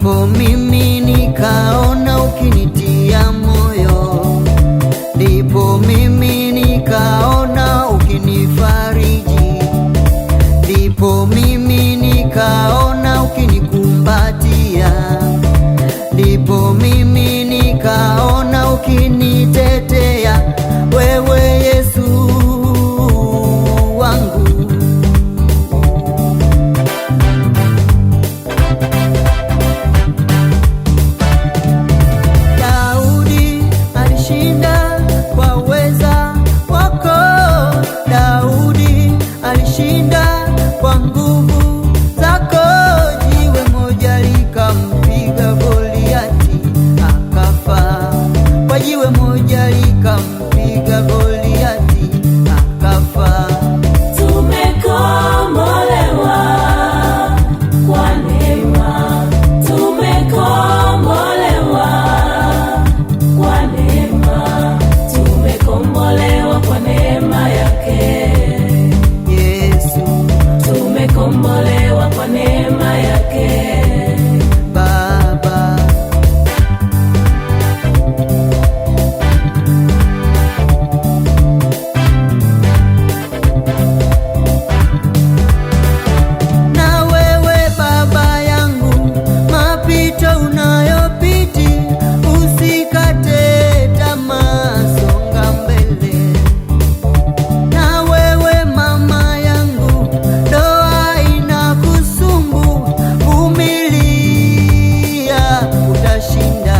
ndipo mimi nikaona ukinitia moyo, ndipo mimi nikaona ukinifariji, ndipo mimi nikaona ukinikumbatia, ndipo mimi nikaona ukinitetea, wewe Yesu wangu. Daudi alishinda kwa uweza wako, Daudi alishinda kwa nguvu zako. Jiwe moja likampiga Goliati akafa, kwa jiwe moja likampiga Goliati akafa. Tumekombolewa kwa neema, tumekombolewa kwa neema, tumekombolewa kwa neema yake Yesu, tumekombolewa kwa neema yake Baba. Na wewe Baba yangu, mapito unayopiti, usikate tamaa, songa mbele. Na wewe mama yangu, ndoa inakusumbu, vumilia, utashinda.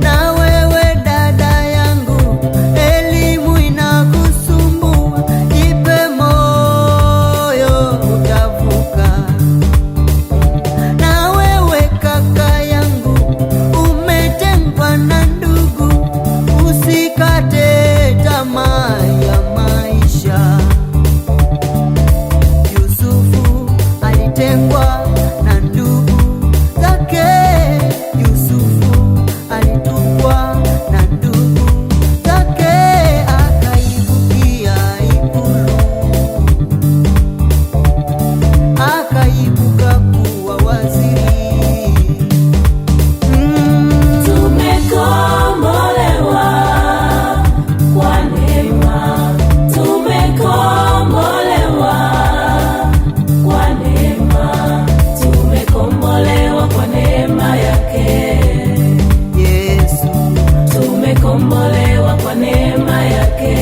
Na wewe dada yangu, elimu inakusumbua, jipe moyo, utavuka. Na wewe kaka yangu, umetengwa na ndugu, usikate tamaa ya maisha. Yusufu alitengwa na ndugu zake, Yusufu alitupwa na ndugu zake, akaibukia ikulu, akaibuka kuwa waziri. Tumekombolewa kwa neema, tumekombolewa kwa neema, tumekombolewa kwa neema yake Yesu, tumekombolewa kwa neema yake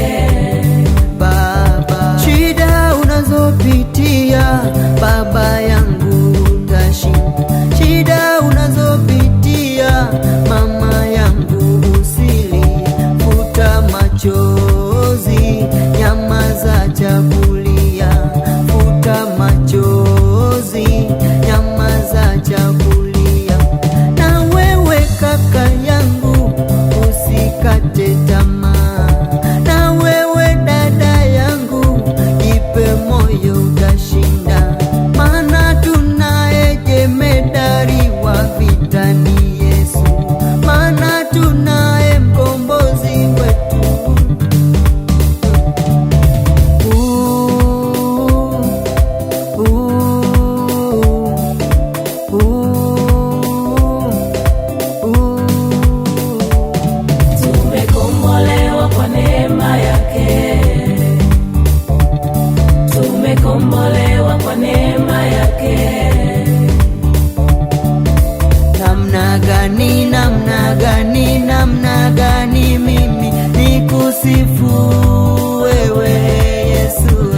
Baba. Shida unazopitia baba yangu utashinda, shida unazopitia mama yangu usili, futa machozi, nyamaza chakulia, futa machozi, nyamaza chakulia. Na wewe kaka yangu, usikate tamaa. Na wewe dada yangu, jipe moyo, utashinda. Maana tunaye jemedari wa vita ni Yesu, maana tunaye mkombozi wetu. tumekombolewa kwa neema yake, tumekombolewa kwa neema yake. Namna gani, namna gani, namna gani mimi nikusifu wewe Yesu?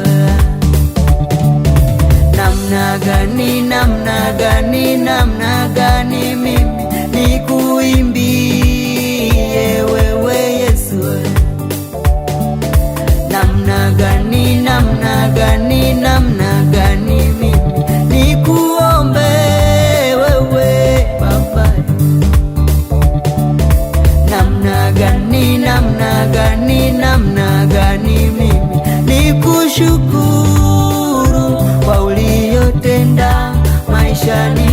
Namna gani, namna gani, namna gani mimi nikuimbie wewe Yesu? Namna gani, namna gani, namna gani mimi nikuombe wewe Baba? Namna gani, namna gani, namna gani mimi nikushukuru kwa uliyotenda maishani